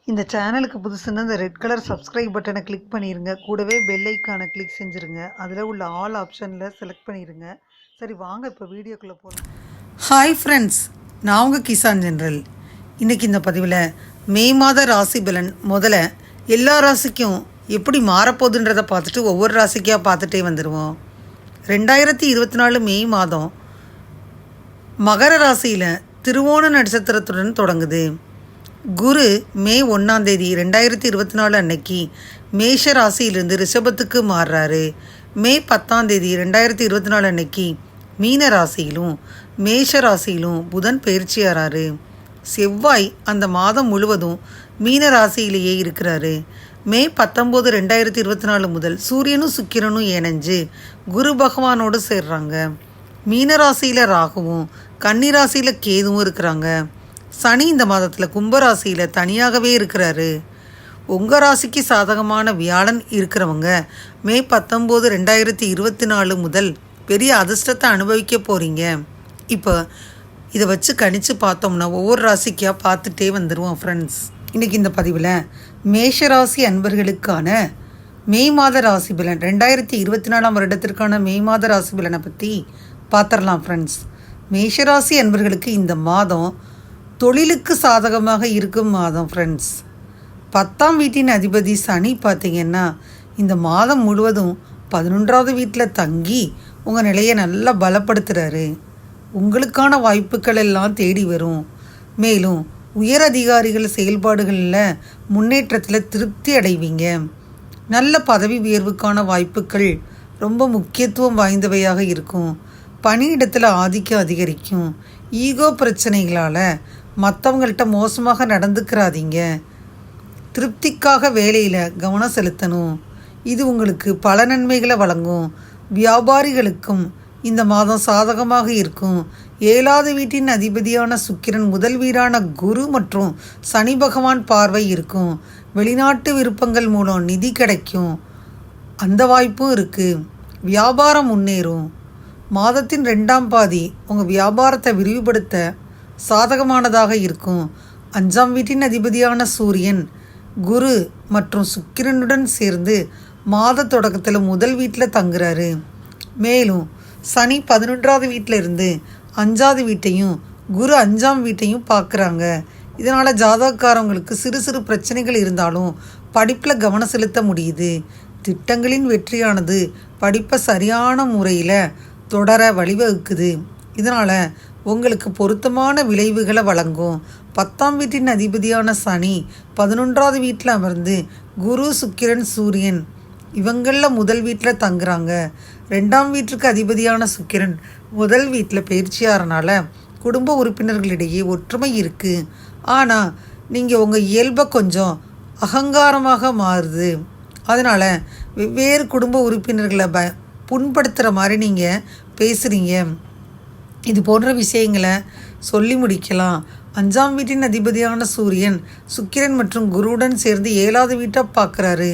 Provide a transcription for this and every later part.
இந்த சேனலுக்கு புதுசுன்னா இந்த ரெட் கலர் சப்ஸ்கிரைப் பட்டனை கிளிக் பண்ணிடுங்க. கூடவே பெல் ஐக்கானை கிளிக் செஞ்சுருங்க. அதில் உள்ள ஆல் ஆப்ஷனில் செலக்ட் பண்ணிடுங்க. சரி வாங்க இப்போ வீடியோக்குள்ளே போகலாம். ஹாய் ஃப்ரெண்ட்ஸ், நான் உங்கள் கிசான் ஜென்ரல். இன்றைக்கி இந்த பதிவில் மே மாத ராசி பலன் முதல்ல எல்லா ராசிக்கும் எப்படி மாறப்போகுதுன்றதை பார்த்துட்டு ஒவ்வொரு ராசிக்காக பார்த்துட்டே வந்துடுவோம். 2024 மே மாதம் மகர ராசியில் திருவோண நட்சத்திரத்துடன் தொடங்குது. குரு மே 1ஆம் தேதி 2024 அன்னைக்கு மேஷ ராசியிலிருந்து ரிஷபத்துக்கு மாறுறாரு. மே 10ஆம் தேதி 2024 அன்னைக்கு மீன ராசியிலும் மேஷ ராசியிலும் புதன் பயிற்சியாகிறாரு. செவ்வாய் அந்த மாதம் முழுவதும் மீன ராசியிலேயே இருக்கிறாரு. மே 19, 2024 முதல் சூரியனும் சுக்கிரனும் இணைஞ்சு குரு பகவானோடு சேர்றாங்க. மீன ராசியில் ராகுவும் கன்னி ராசியில் கேதுவும் இருக்கிறாங்க. சனி இந்த மாதத்தில் கும்பராசியில் தனியாகவே இருக்கிறாரு. உங்கள் ராசிக்கு சாதகமான வியாழன் இருக்கிறவங்க மே 19, 2024 முதல் பெரிய அதிர்ஷ்டத்தை அனுபவிக்க போகிறீங்க. இப்போ இதை வச்சு கணிச்சு பார்த்தோம்னா ஒவ்வொரு ராசிக்காக பார்த்துட்டே வந்துடுவோம் ஃப்ரெண்ட்ஸ். இன்றைக்கி இந்த பதிவில் மேஷராசி அன்பர்களுக்கான மே மாத ராசி பலன் 2024 வருடத்திற்கான மே மாத ராசி பலனை பற்றி பார்த்துடலாம் ஃப்ரெண்ட்ஸ். மேஷராசி அன்பர்களுக்கு இந்த மாதம் தொழிலுக்கு சாதகமாக இருக்கும் மாதம் ஃப்ரெண்ட்ஸ். 10ஆம் வீட்டின் அதிபதி சனி பார்த்திங்கன்னா இந்த மாதம் முழுவதும் 11ஆவது வீட்டில் தங்கி உங்கள் நிலையை நல்லா பலப்படுத்துகிறாரு. உங்களுக்கான வாய்ப்புகள் எல்லாம் தேடி வரும். மேலும் உயர் அதிகாரிகள் செயல்பாடுகளில் முன்னேற்றத்தில் திருப்தி அடைவீங்க. நல்ல பதவி உயர்வுக்கான வாய்ப்புகள் ரொம்ப முக்கியத்துவம் வாய்ந்தவையாக இருக்கும். பணியிடத்தில் ஆதிக்கம் அதிகரிக்கும். ஈகோ பிரச்சனைகளால் மற்றவங்கள்ட்ட மோசமாக நடந்துக்கிறாதீங்க. திருப்திக்காக வேலையில் கவனம் செலுத்தணும். இது உங்களுக்கு பல நன்மைகளை வழங்கும். வியாபாரிகளுக்கும் இந்த மாதம் சாதகமாக இருக்கும். 7ஆவது வீட்டின் அதிபதியான சுக்கிரன் முதல் வீடான குரு மற்றும் சனி பகவான் பார்வை இருக்கும். வெளிநாட்டு விருப்பங்கள் மூலம் நிதி கிடைக்கும், அந்த வாய்ப்பும் இருக்குது. வியாபாரம் முன்னேறும். மாதத்தின் 2ஆம் பாதி உங்கள் வியாபாரத்தை விரிவுபடுத்த சாதகமானதாக இருக்கும். 5ஆம் வீட்டின் அதிபதியான சூரியன் குரு மற்றும் சுக்கிரனுடன் சேர்ந்து மாத தொடக்கத்தில் முதல் வீட்டில் தங்குறாரு. மேலும் சனி 11ஆவது வீட்டில் இருந்து 5ஆவது வீட்டையும் குரு 5ஆம் வீட்டையும் பார்க்குறாங்க. இதனால் ஜாதகக்காரங்களுக்கு சிறு சிறு பிரச்சனைகள் இருந்தாலும் படிப்பில் கவனம் செலுத்த முடியுது. திட்டங்களின் வெற்றியானது படிப்பை சரியான முறையில் தொடர வழிவகுக்குது. இதனால் உங்களுக்கு பொருத்தமான விளைவுகளை வழங்கும். 10ஆம் வீட்டின் அதிபதியான சனி 11ஆவது வீட்டில் அமர்ந்து குரு சுக்கிரன் சூரியன் இவங்களில் முதல் வீட்டில் தங்குறாங்க. 2ஆம் வீட்டுக்கு அதிபதியான சுக்கிரன் முதல் வீட்டில் பயிற்சியாகிறனால குடும்ப உறுப்பினர்களிடையே ஒற்றுமை இருக்குது. ஆனால் நீங்கள் உங்கள் இயல்பை கொஞ்சம் அகங்காரமாக மாறுது. அதனால் வெவ்வேறு குடும்ப உறுப்பினர்களை புண்படுத்துகிற மாதிரி நீங்கள் பேசுகிறீங்க. இது போன்ற விஷயங்களை சொல்லி முடிக்கலாம். 5ஆம் வீட்டின் அதிபதியான சூரியன் சுக்கிரன் மற்றும் குருவுடன் சேர்ந்து 7ஆவது வீட்டை பார்க்குறாரு.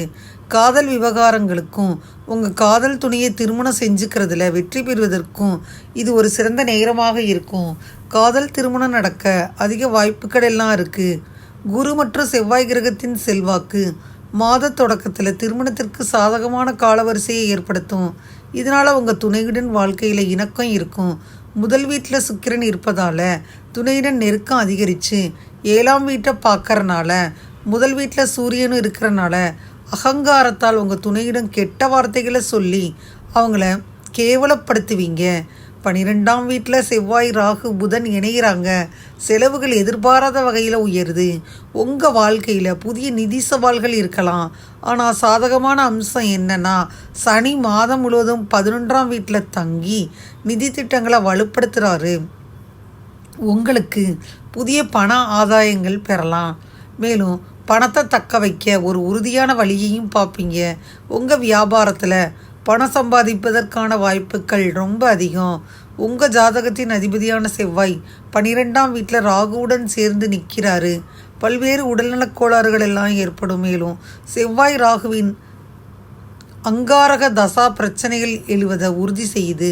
காதல் விவகாரங்களுக்கும் உங்கள் காதல் துணையை திருமணம் செஞ்சுக்கிறதுல வெற்றி பெறுவதற்கும் இது ஒரு சிறந்த நேரமாக இருக்கும். காதல் திருமணம் நடக்க அதிக வாய்ப்புகள் எல்லாம் இருக்குது. குரு மற்றும் செவ்வாய் கிரகத்தின் செல்வாக்கு மாத தொடக்கத்தில் திருமணத்திற்கு சாதகமான காலவரிசையை ஏற்படுத்தும். இதனால் உங்கள் துணையுடன் வாழ்க்கையில் இணக்கம் இருக்கும். முதல் வீட்டில் சுக்கிரன் இருப்பதால் துணையுடன் நெருக்கம் அதிகரித்து 7ஆம் வீட்டை பார்க்கறனால முதல் வீட்டில் சூரியனும் இருக்கிறனால அகங்காரத்தால் உங்கள் துணையுடன் கெட்ட வார்த்தைகளை சொல்லி அவங்கள கேவலப்படுத்துவீங்க. 12ஆம் வீட்டில் செவ்வாய் ராகு புதன் இணைகிறாங்க. செலவுகள் எதிர்பாராத வகையில் உயருது. உங்கள் வாழ்க்கையில் புதிய நிதி சவால்கள் இருக்கலாம். ஆனால் சாதகமான அம்சம் என்னென்னா சனி மாதம் முழுவதும் 11ஆம் வீட்டில் தங்கி நிதி திட்டங்களை வலுப்படுத்துகிறாரு. உங்களுக்கு புதிய பண ஆதாயங்கள் பெறலாம். மேலும் பணத்தை தக்க வைக்க ஒரு உறுதியான வழியையும் பார்ப்பீங்க. உங்கள் வியாபாரத்தில் பணம் சம்பாதிப்பதற்கான வாய்ப்புகள் ரொம்ப அதிகம். உங்கள் ஜாதகத்தின் அதிபதியான செவ்வாய் 12ஆம் வீட்டில் ராகுவுடன் சேர்ந்து நிற்கிறாரு. பல்வேறு உடல்நலக் கோளாறுகள் எல்லாம் ஏற்படும். மேலும் செவ்வாய் ராகுவின் அங்காரக தசா பிரச்சனைகள் எழுவதை உறுதி செய்யுது.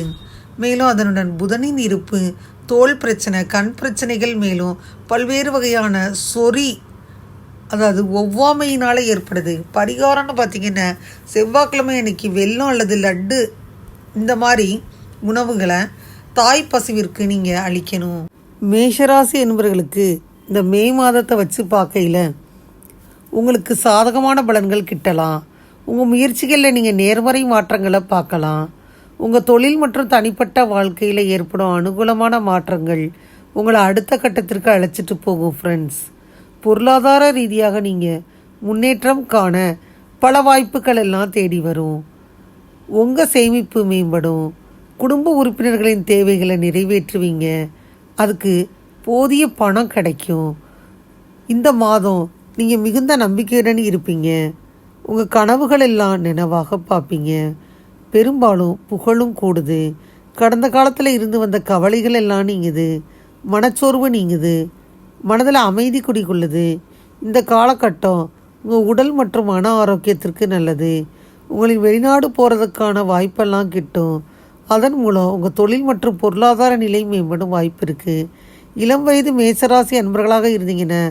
மேலும் அதனுடன் புதனின் இருப்பு தோல் பிரச்சனை, கண் பிரச்சனைகள், மேலும் பல்வேறு வகையான சொறி அதாவது ஒவ்வாமையினால் ஏற்படுது. பரிகாரம்னு பார்த்திங்கன்னா செவ்வாய்க்கிழமை அன்னைக்கு வெல்லம் அல்லது லட்டு இந்த மாதிரி உணவுகளை தாய் பசுவிற்கு நீங்கள் அளிக்கணும். மேஷராசி என்பவர்களுக்கு இந்த மே மாதத்தை வச்சு பார்க்கையில் உங்களுக்கு சாதகமான பலன்கள் கிட்டலாம். உங்கள் முயற்சிகளில் நீங்கள் நேர்மறை மாற்றங்களை பார்க்கலாம். உங்கள் தொழில் மற்றும் தனிப்பட்ட வாழ்க்கையில் ஏற்படும் அனுகூலமான மாற்றங்கள் உங்களை அடுத்த கட்டத்திற்கு அழைச்சிட்டு போகும் ஃப்ரெண்ட்ஸ். பொருளாதார ரீதியாக நீங்கள் முன்னேற்றம் காண பல வாய்ப்புகள் எல்லாம் தேடி வரும். உங்கள் சேமிப்பு மேம்படும். குடும்ப உறுப்பினர்களின் தேவைகளை நிறைவேற்றுவீங்க. அதுக்கு போதிய பணம் கிடைக்கும். இந்த மாதம் நீங்கள் மிகுந்த நம்பிக்கையுடன் இருப்பீங்க. உங்கள் கனவுகள் எல்லாம் நினைவாக பார்ப்பீங்க. பெரும்பாலும் புகழும் கூடுது. கடந்த காலத்தில் இருந்து வந்த கவலைகள் எல்லாம் நீங்குது. மனச்சோர்வு நீங்குது. மனதில் அமைதி குடிக்கொள்ளுது. இந்த காலகட்டம் உங்கள் உடல் மற்றும் மன ஆரோக்கியத்திற்கு நல்லது. உங்களின் வெளிநாடு போகிறதுக்கான வாய்ப்பெல்லாம் கிட்டும். அதன் மூலம் உங்கள் தொழில் மற்றும் பொருளாதார நிலை மேம்படும் வாய்ப்பு இருக்குது. இளம் வயது மேசராசி அன்பர்களாக இருந்தீங்கன்னா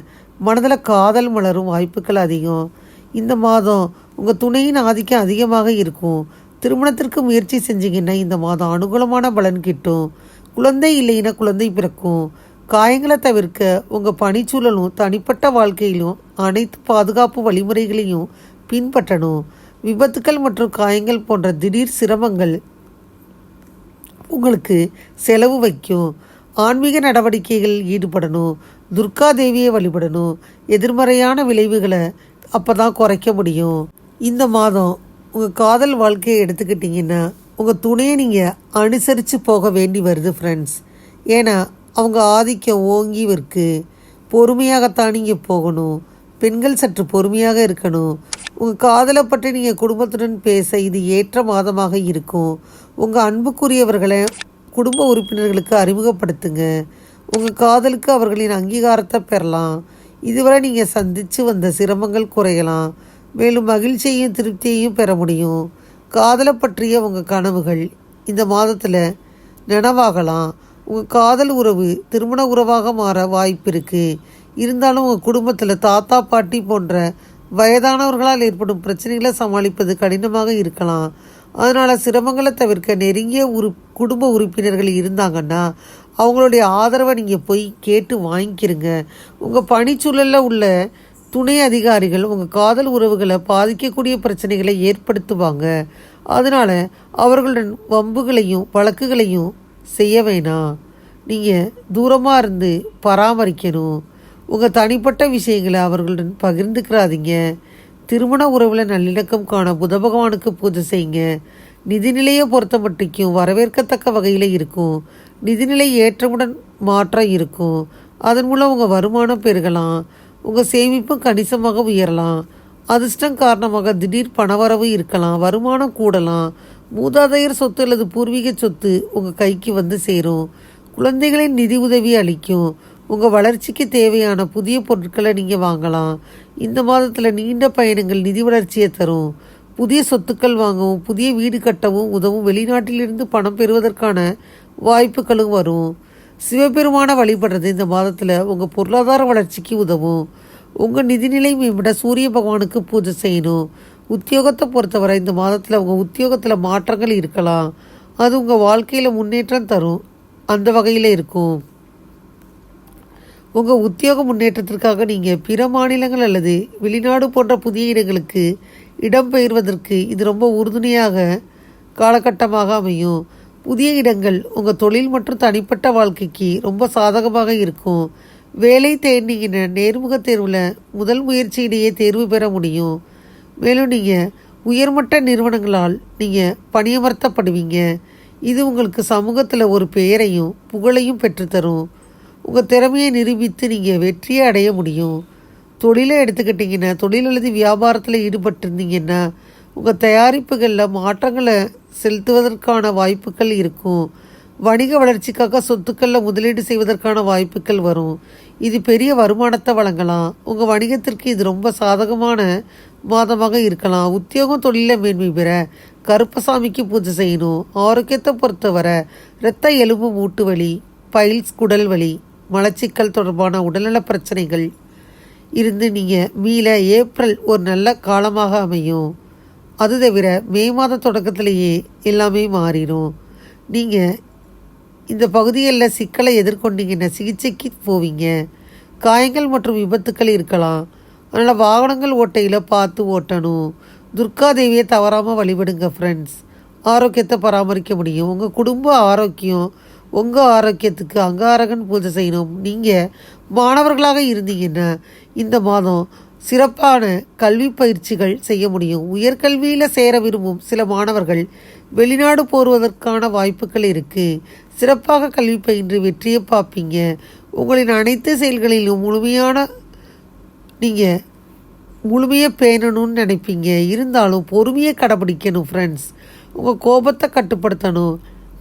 மனதில் காதல் மலரும் வாய்ப்புகள் அதிகம். இந்த மாதம் உங்கள் துணையின் ஆதிக்கம் அதிகமாக இருக்கும். திருமணத்திற்கு முயற்சி செஞ்சீங்கன்னா இந்த மாதம் அனுகூலமான பலன் கிட்டும். குழந்தை இல்லைன்னா குழந்தை பிறக்கும். காயங்களை தவிர்க்க உங்கள் பணிச்சூழலும் தனிப்பட்ட வாழ்க்கையிலும் அனைத்து பாதுகாப்பு வழிமுறைகளையும் பின்பற்றணும். விபத்துக்கள் மற்றும் காயங்கள் போன்ற திடீர் சிரமங்கள் உங்களுக்கு செலவு வைக்கும். ஆன்மீக நடவடிக்கைகளில் ஈடுபடணும். துர்கா தேவியை வழிபடணும். எதிர்மறையான விளைவுகளை அப்போ தான் குறைக்க முடியும். இந்த மாதம் உங்கள் காதல் வாழ்க்கையை எடுத்துக்கிட்டிங்கன்னா உங்கள் துணையை நீங்கள் அனுசரித்து போக வேண்டி வருது ஃப்ரெண்ட்ஸ். ஏன்னா அவங்க ஆதிக்கம் ஓங்கி இருக்கு. பொறுமையாகத்தான் நீங்கள் போகணும். பெண்கள் சற்று பொறுமையாக இருக்கணும். உங்கள் காதலை பற்றி நீங்கள் குடும்பத்துடன் பேச இது ஏற்ற மாதமாக இருக்கும். உங்கள் அன்புக்குரியவர்களை குடும்ப உறுப்பினர்களுக்கு அறிமுகப்படுத்துங்க. உங்கள் காதலுக்கு அவர்களின் அங்கீகாரத்தை பெறலாம். இதுவரை நீங்கள் சந்தித்து வந்த சிரமங்கள் குறையலாம். மேலும் மகிழ்ச்சியையும் திருப்தியையும் பெற முடியும். காதலை பற்றிய உங்கள் கனவுகள் இந்த மாதத்தில் நனவாகலாம். உங்கள் காதல் உறவு திருமண உறவாக மாற வாய்ப்பு இருக்குது. இருந்தாலும் உங்கள் குடும்பத்தில் தாத்தா பாட்டி போன்ற வயதானவர்களால் ஏற்படும் பிரச்சனைகளை சமாளிப்பது கடினமாக இருக்கலாம். அதனால் சிரமங்களை தவிர்க்க நெருங்கிய குடும்ப உறுப்பினர்கள் இருந்தாங்கன்னா அவங்களுடைய ஆதரவை நீங்கள் போய் கேட்டு வாங்கிக்கிறங்க. உங்கள் பணிச்சூழலில் உள்ள துணை அதிகாரிகள் உங்கள் காதல் உறவுகளை பாதிக்கக்கூடிய பிரச்சனைகளை ஏற்படுத்துவாங்க. அதனால் அவர்களுடன் வம்புகளையும் வழக்குகளையும் செய்ய வேணாம். நீங்கள் தூரமாக இருந்து பராமரிக்கணும். உங்கள் தனிப்பட்ட விஷயங்களை அவர்களுடன் பகிர்ந்துக்கிறாதீங்க. திருமண உறவில் நல்லிணக்கம் காண புத பகவானுக்கு பூஜை செய்யுங்க. நிதிநிலையை பொறுத்த மட்டுக்கும் வரவேற்கத்தக்க வகையில் இருக்கும். நிதிநிலை ஏற்றமுடன் மாற்றம் இருக்கும். அதன் மூலம் உங்கள் வருமானம் பெருகலாம். உங்கள் சேமிப்பும் கணிசமாக உயரலாம். அதிர்ஷ்டம் காரணமாக திடீர் பணவரவு இருக்கலாம். வருமானம் கூடலாம். மூதாதையர் சொத்து அல்லது பூர்வீக சொத்து உங்கள் கைக்கு வந்து சேரும். குழந்தைகளின் நிதி உதவி அளிக்கும். உங்கள் வளர்ச்சிக்கு தேவையான புதிய பொருட்களை நீங்கள் வாங்கலாம். இந்த மாதத்தில் நீண்ட பயணங்கள் நிதி வளர்ச்சியை தரும். புதிய சொத்துக்கள் வாங்கவும் புதிய வீடு கட்டவும் உதவும். வெளிநாட்டிலிருந்து பணம் பெறுவதற்கான வாய்ப்புகளும் வரும். சிவபெருமான வழிபடுறது இந்த மாதத்தில் உங்கள் பொருளாதார வளர்ச்சிக்கு உதவும். உங்கள் நிதிநிலை மேம்பட சூரிய பகவானுக்கு பூஜை செய்யணும். உத்தியோகத்தை பொறுத்தவரை இந்த மாதத்தில் உங்கள் உத்தியோகத்தில் மாற்றங்கள் இருக்கலாம். அது உங்கள் வாழ்க்கையில் முன்னேற்றம் தரும். அந்த வகையில் இருக்கும். உங்கள் உத்தியோக முன்னேற்றத்திற்காக நீங்கள் பிற மாநிலங்கள் அல்லது வெளிநாடு போன்ற புதிய இடங்களுக்கு இடம்பெயர்வதற்கு இது ரொம்ப உறுதுணையாக காலகட்டமாக அமையும். புதிய இடங்கள் உங்கள் தொழில் மற்றும் தனிப்பட்ட வாழ்க்கைக்கு ரொம்ப சாதகமாக இருக்கும். வேலை தேடினீங்கன்னா நேர்முக தேர்வில் முதல் முயற்சியிலேயே தேர்வு பெற முடியும். மேலும் நீங்கள் உயர்மட்ட நிறுவனங்களால் நீங்கள் பணியமர்த்தப்படுவீங்க. இது உங்களுக்கு சமூகத்தில் ஒரு பெயரையும் புகழையும் பெற்றுத்தரும். உங்கள் திறமையை நிரூபித்து நீங்கள் வெற்றியை அடைய முடியும். தொழிலை எடுத்துக்கிட்டிங்கன்னா தொழில் அல்லது வியாபாரத்தில் ஈடுபட்டிருந்தீங்கன்னா உங்கள் தயாரிப்புகளில் மாற்றங்களை செலுத்துவதற்கான வாய்ப்புகள் இருக்கும். வணிக வளர்ச்சிக்காக சொத்துக்களில் முதலீடு செய்வதற்கான வாய்ப்புகள் வரும். இது பெரிய வருமானத்தை வழங்கலாம். உங்கள் வணிகத்திற்கு இது ரொம்ப சாதகமான மாதமாக இருக்கலாம். உத்தியோகம் தொழிலில் மேன்மை பெற கருப்பசாமிக்கு பூஜை செய்யணும். ஆரோக்கியத்தை பொறுத்தவரை இரத்த எலும்பு மூட்டு வலி, பைல்ஸ் குடல் வலி, மலச்சிக்கல் தொடர்பான உடல்நல பிரச்சனைகள் இருந்து நீங்கள் மீள ஏப்ரல் ஒரு நல்ல காலமாக அமையும். அது தவிர மே மாத தொடக்கத்திலேயே எல்லாமே மாறிடும். நீங்கள் இந்த பகுதிகளில் சிக்கலை எதிர்கொண்டீங்கன்னா சிகிச்சைக்கு போவீங்க. காயங்கள் மற்றும் விபத்துக்கள் இருக்கலாம். அதனால் வாகனங்கள் ஓட்டையில் பார்த்து ஓட்டணும். துர்கா தேவியை தவறாமல் வழிபடுங்க ஃப்ரெண்ட்ஸ். ஆரோக்கியத்தை பராமரிக்க முடியும். உங்கள் குடும்ப ஆரோக்கியம், உங்கள் ஆரோக்கியத்துக்கு அங்காரகன் பூஜை செய்யணும். நீங்கள் மாணவர்களாக இருந்தீங்கன்னா இந்த மாதம் சிறப்பான கல்வி பயிற்சிகள் செய்ய முடியும். உயர்கல்வியில் சேர விரும்பும் சில மாணவர்கள் வெளிநாடு போடுவதற்கான வாய்ப்புகள் இருக்குது. சிறப்பாக கல்வி பயின்று வெற்றியை பார்ப்பீங்க. உங்களின் அனைத்து செயல்களிலும் நீங்கள் முழுமையாக பேணணும்னு நினைப்பீங்க. இருந்தாலும் பொறுமையை கடைப்பிடிக்கணும் ஃப்ரெண்ட்ஸ். உங்கள் கோபத்தை கட்டுப்படுத்தணும்.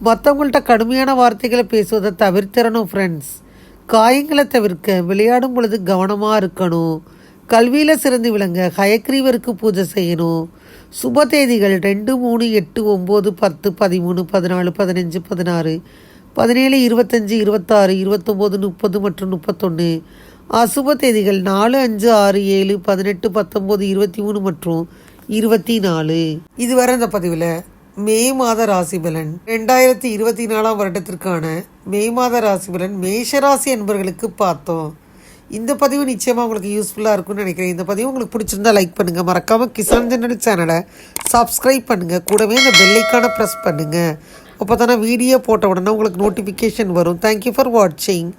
மற்றவங்கள்ட்ட கடுமையான வார்த்தைகளை பேசுவதை தவிர்த்திடணும் ஃப்ரெண்ட்ஸ். காயங்களை தவிர்க்க விளையாடும் பொழுது கவனமாக இருக்கணும். கல்வியில் சிறந்து விளங்க ஹயக்ரீவருக்கு பூஜை செய்யணும். சுப தேதிகள் 2, 3, 8, 9, 10, 13, 14, 15, 16, 17, 25, 26, 29, 30 மற்றும் 31. அசுப தேதிகள் 4, 5, 6, 7, 18, 19, 23 மற்றும் 24. இதுவரை இந்த பதிவில் மே மாத ராசி பலன் 2024 வருடத்திற்கான மே மாத ராசி பலன் மேஷராசி என்பவர்களுக்கு பார்த்தோம். இந்த பதிவு நிச்சயமாக உங்களுக்கு யூஸ்ஃபுல்லாக இருக்கும்னு நினைக்கிறேன். இந்த பதிவு உங்களுக்கு பிடிச்சிருந்தா லைக் பண்ணுங்கள். மறக்காமல் கிசான் ஜெனரல் சேனலை சப்ஸ்கிரைப் பண்ணுங்கள். கூடவே இந்த பெல்லைக்கான ப்ரெஸ் பண்ணுங்கள். அப்போ தானே வீடியோ போட்ட உடனே உங்களுக்கு நோட்டிஃபிகேஷன் வரும். தேங்க்யூ ஃபார் வாட்சிங்.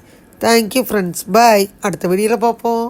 Thank you friends. பாய். அடுத்த வீடியோவில் பார்ப்போம்.